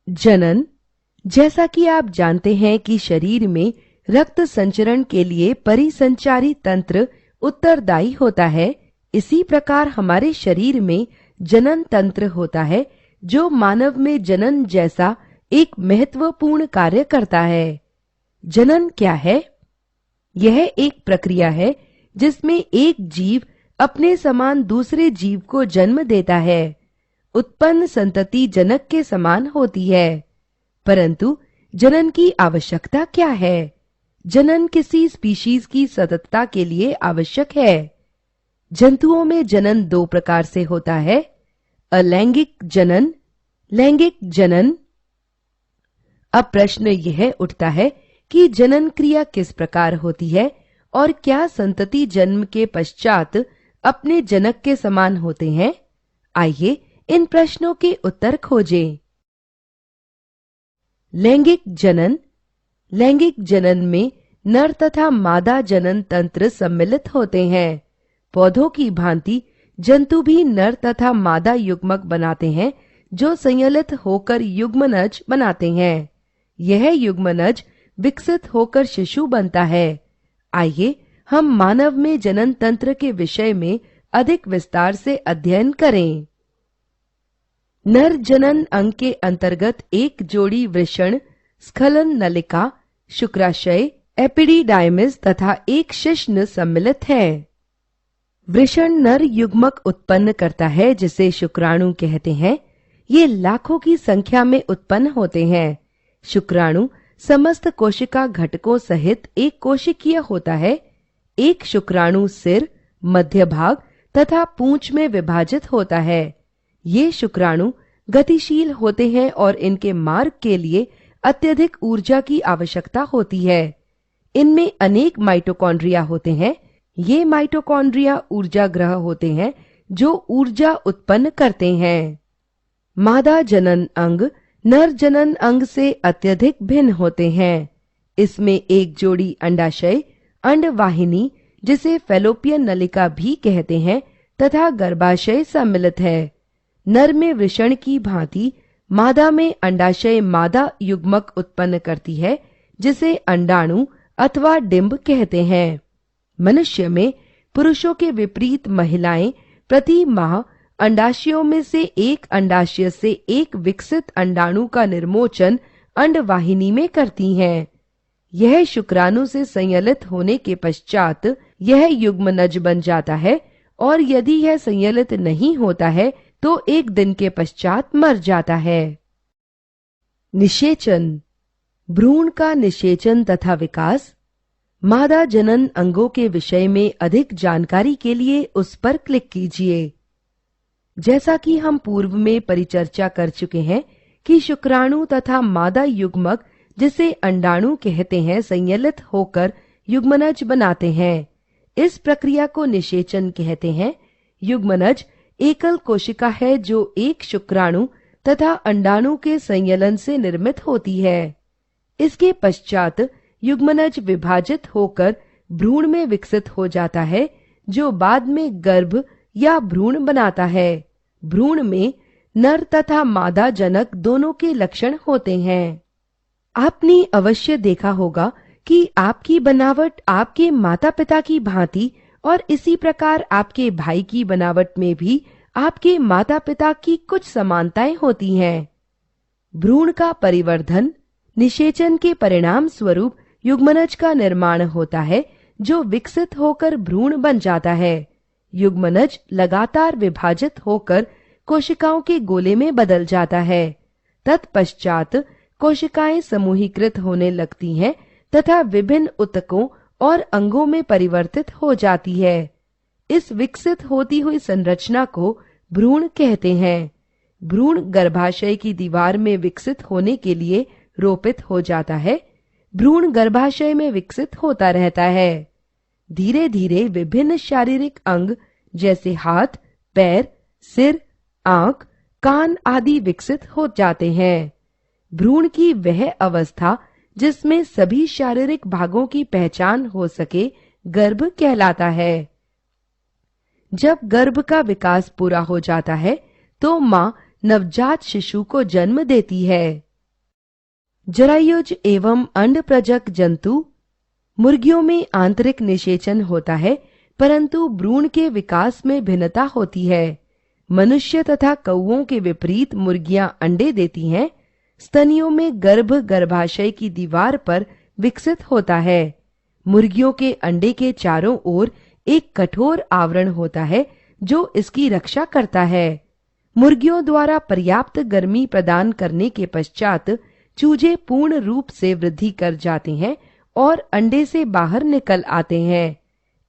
जनन। जैसा कि आप जानते हैं कि शरीर में रक्त संचरण के लिए परिसंचारी तंत्र उत्तरदायी होता है, इसी प्रकार हमारे शरीर में जनन तंत्र होता है जो मानव में जनन जैसा एक महत्वपूर्ण कार्य करता है। जनन क्या है? यह एक प्रक्रिया है जिसमें एक जीव अपने समान दूसरे जीव को जन्म देता है। उत्पन्न संतति जनक के समान होती है, परंतु जनन की आवश्यकता क्या है? जनन किसी स्पीशीज की सततता के लिए आवश्यक है। जंतुओं में जनन दो प्रकार से होता है, अलैंगिक जनन, लैंगिक जनन। अब प्रश्न यह उठता है कि जनन क्रिया किस प्रकार होती है और क्या संतति जन्म के पश्चात अपने जनक के समान होते हैं? आइए इन प्रश्नों के उत्तर खोजें। लैंगिक जनन। लैंगिक जनन में नर तथा मादा जनन तंत्र सम्मिलित होते हैं। पौधों की भांति जंतु भी नर तथा मादा युग्मक बनाते हैं जो संयलित होकर युग्मनज बनाते हैं। यह युग्मनज विकसित होकर शिशु बनता है। आइए हम मानव में जनन तंत्र के विषय में अधिक विस्तार से अध्ययन करें। नर जनन अंग के अंतर्गत एक जोड़ी वृषण, स्खलन नलिका, शुक्राशय, एपिडिडाइमिस तथा एक शिश्न सम्मिलित है। वृषण नर युग्मक उत्पन्न करता है जिसे शुक्राणु कहते हैं। ये लाखों की संख्या में उत्पन्न होते हैं। शुक्राणु समस्त कोशिका घटकों सहित एक कोशिकीय होता है। एक शुक्राणु सिर, मध्य भाग तथा पूंछ में विभाजित होता है। ये शुक्राणु गतिशील होते हैं और इनके मार्ग के लिए अत्यधिक ऊर्जा की आवश्यकता होती है। इनमें अनेक माइटोकॉन्ड्रिया होते हैं। ये माइटोकॉन्ड्रिया ऊर्जा ग्रह होते हैं जो ऊर्जा उत्पन्न करते हैं। मादा जनन अंग नर जनन अंग से अत्यधिक भिन्न होते हैं। इसमें एक जोड़ी अंडाशय, अंडवाहिनी जिसे फैलोपियन नलिका भी कहते हैं तथा गर्भाशय सम्मिलित है। नर में वृषण की भांति मादा में अंडाशय मादा युग्मक उत्पन्न करती है जिसे अंडाणु अथवा डिंब कहते हैं। मनुष्य में पुरुषों के विपरीत महिलाएं प्रति माह अंडाशयों में से एक अंडाशय से एक विकसित अंडाणु का निर्मोचन अंडवाहिनी में करती हैं। यह शुक्राणु से संयलित होने के पश्चात यह युग्मनज बन जाता है और यदि यह संयलित नहीं होता है तो एक दिन के पश्चात मर जाता है। निषेचन। भ्रूण का निषेचन तथा विकास। मादा जनन अंगों के विषय में अधिक जानकारी के लिए उस पर क्लिक कीजिए। जैसा कि हम पूर्व में परिचर्चा कर चुके हैं कि शुक्राणु तथा मादा युग्मक जिसे अंडाणु कहते हैं संयलित होकर युग्मनज बनाते हैं। इस प्रक्रिया को निषेचन कहते हैं। युग्मनज एकल कोशिका है जो एक शुक्राणु तथा अंडाणु के संयलन से निर्मित होती है। इसके पश्चात युग्मनज विभाजित होकर भ्रूण में विकसित हो जाता है जो बाद में गर्भ या भ्रूण बनाता है। भ्रूण में नर तथा मादा जनक दोनों के लक्षण होते हैं। आपने अवश्य देखा होगा कि आपकी बनावट आपके माता पिता की भांति और इसी प्रकार आपके भाई की बनावट में भी आपके माता पिता की कुछ समानताएं होती हैं। भ्रूण का परिवर्धन। निषेचन के परिणाम स्वरूप युग्मनज का निर्माण होता है जो विकसित होकर भ्रूण बन जाता है। युग्मनज लगातार विभाजित होकर कोशिकाओं के गोले में बदल जाता है। तत्पश्चात कोशिकाएं समूहीकृत होने लगती हैं तथा विभिन्न ऊतकों और अंगों में परिवर्तित हो जाती है। इस विकसित होती हुई संरचना को भ्रूण कहते हैं। भ्रूण गर्भाशय की दीवार में विकसित होने के लिए रोपित हो जाता है। भ्रूण गर्भाशय में विकसित होता रहता है। धीरे धीरे विभिन्न शारीरिक अंग जैसे हाथ, पैर, सिर, आंख, कान आदि विकसित हो जाते हैं। भ्रूण की वह अवस्था जिसमें सभी शारीरिक भागों की पहचान हो सके गर्भ कहलाता है। जब गर्भ का विकास पूरा हो जाता है तो मां नवजात शिशु को जन्म देती है। जरायुज एवं अंडप्रजक जंतु मुर्गियों में आंतरिक निषेचन होता है, परंतु भ्रूण के विकास में भिन्नता होती है। मनुष्य तथा कौओं के विपरीत मुर्गियां अंडे देती हैं। स्तनियों में गर्भ गर्भाशय की दीवार पर विकसित होता है। मुर्गियों के अंडे के चारों ओर एक कठोर आवरण होता है जो इसकी रक्षा करता है। मुर्गियों द्वारा पर्याप्त गर्मी प्रदान करने के पश्चात चूजे पूर्ण रूप से वृद्धि कर जाते हैं और अंडे से बाहर निकल आते हैं।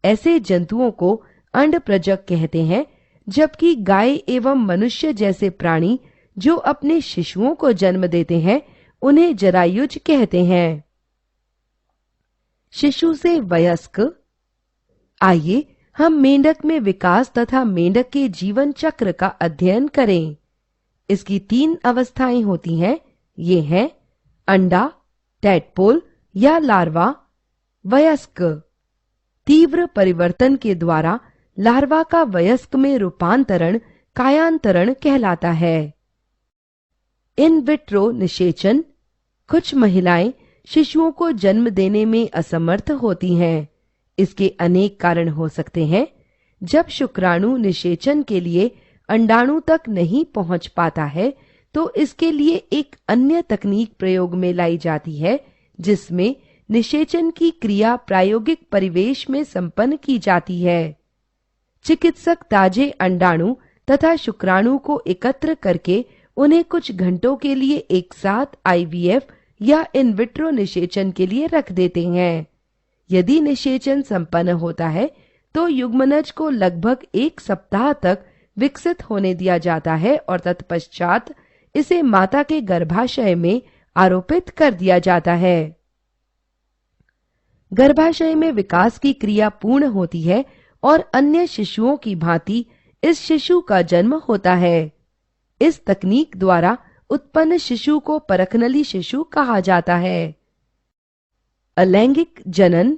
ऐसे जंतुओं को अंडप्रजक कहते हैं, जबकि गाय एवं मनुष्य जैसे प्राणी जो अपने शिशुओं को जन्म देते हैं उन्हें जरायुज कहते हैं। शिशु से वयस्क। आइए हम मेंढक में विकास तथा मेंढक के जीवन चक्र का अध्ययन करें। इसकी 3 अवस्थाएं होती हैं। ये हैं अंडा, टैडपोल या लार्वा, वयस्क। तीव्र परिवर्तन के द्वारा लार्वा का वयस्क में रूपांतरण कायांतरण कहलाता है। इन विट्रो निषेचन। कुछ महिलाएं शिशुओं को जन्म देने में असमर्थ होती हैं। इसके अनेक कारण हो सकते हैं। जब शुक्राणु निषेचन के लिए अंडाणु तक नहीं पहुंच पाता है तो इसके लिए एक अन्य तकनीक प्रयोग में लाई जाती है, जिसमें निषेचन की क्रिया प्रायोगिक परिवेश में संपन्न की जाती है। चिकित्सक ताजे अंडाणु तथा शुक्राणु को एकत्र करके उन्हें कुछ घंटों के लिए एक साथ आईवीएफ या इन विट्रो निषेचन के लिए रख देते हैं। यदि निषेचन संपन्न होता है तो युग्मनज को लगभग 1 सप्ताह तक विकसित होने दिया जाता है और तत्पश्चात इसे माता के गर्भाशय में आरोपित कर दिया जाता है। गर्भाशय में विकास की क्रिया पूर्ण होती है और अन्य शिशुओं की भांति इस शिशु का जन्म होता है। इस तकनीक द्वारा उत्पन्न शिशु को परखनली शिशु कहा जाता है। अलैंगिक जनन।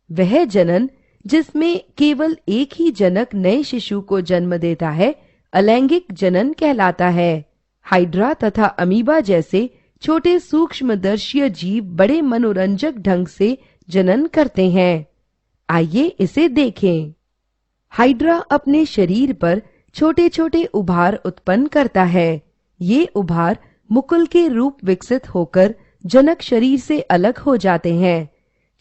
वह जनन जिसमें केवल एक ही जनक नए शिशु को जन्म देता है अलैंगिक जनन कहलाता है। हाइड्रा तथा अमीबा जैसे छोटे सूक्ष्मदर्शीय जीव बड़े मनोरंजक ढंग से जनन करते हैं। आइए इसे देखें। हाइड्रा अपने शरीर पर छोटे छोटे उभार उत्पन्न करता है। ये उभार मुकुल के रूप विकसित होकर जनक शरीर से अलग हो जाते हैं।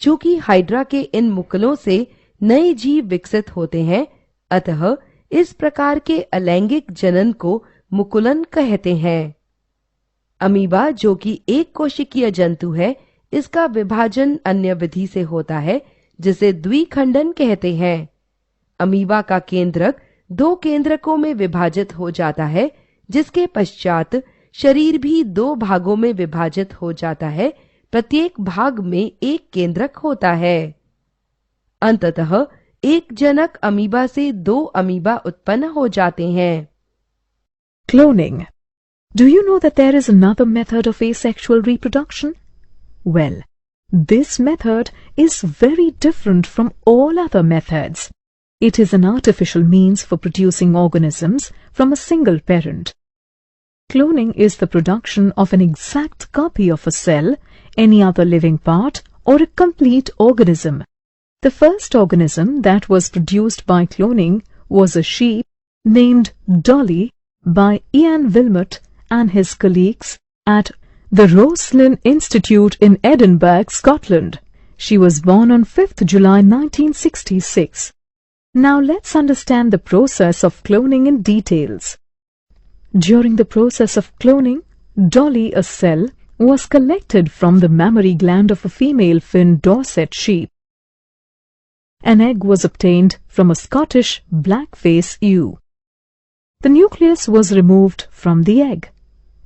चूंकि हाइड्रा के इन मुकुलों से नए जीव विकसित होते हैं, अतः इस प्रकार के अलैंगिक जनन को मुकुलन कहते हैं। अमीबा, जो कि एक कोशिकीय जंतु है, इसका विभाजन अन्य विधि से होता है जिसे द्विखंडन कहते हैं। अमीबा का केंद्रक 2 केंद्रकों में विभाजित हो जाता है, जिसके पश्चात शरीर भी 2 भागों में विभाजित हो जाता है। प्रत्येक भाग में एक केंद्रक होता है। अंततः एक जनक अमीबा से 2 अमीबा उत्पन्न हो जाते हैं। Cloning. Do you know that there is another method of asexual reproduction? Well, this method is very different from all other methods. It is an artificial means for producing organisms from a single parent. Cloning is the production of an exact copy of a cell, any other living part, or a complete organism. The first organism that was produced by cloning was a sheep named Dolly by Ian Wilmot and his colleagues at the Roslin Institute in Edinburgh, Scotland. She was born on 5th July 1966. Now let's understand the process of cloning in details. During the process of cloning, Dolly, a cell, was collected from the mammary gland of a female Finn Dorset sheep. An egg was obtained from a Scottish blackface ewe. The nucleus was removed from the egg.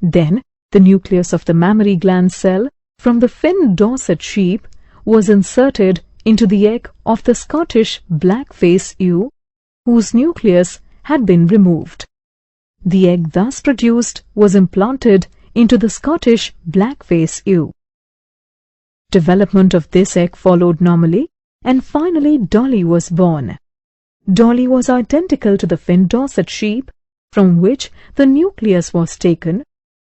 Then, the nucleus of the mammary gland cell from the Finn Dorset sheep was inserted into the egg of the Scottish blackface ewe, whose nucleus had been removed. The egg thus produced was implanted into the Scottish blackface ewe. Development of this egg followed normally, and finally Dolly was born. Dolly was identical to the Finn Dorset sheep, from which the nucleus was taken,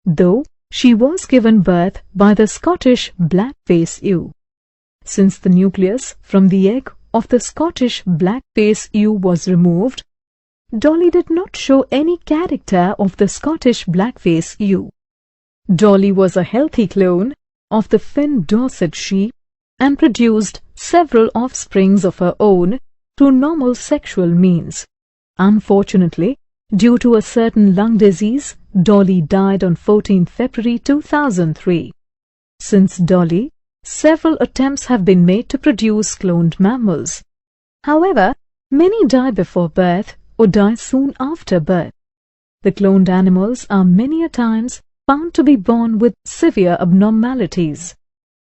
though She was given birth by the Scottish black-face ewe. Since the nucleus from the egg of the Scottish black-face ewe was removed, Dolly did not show any character of the Scottish black-face ewe. Dolly was a healthy clone of the Finn Dorset sheep and produced several offsprings of her own through normal sexual means. Unfortunately, due to a certain lung disease, Dolly died on 14 February 2003. Since Dolly, several attempts have been made to produce cloned mammals. However, many die before birth or die soon after birth. The cloned animals are many a times found to be born with severe abnormalities.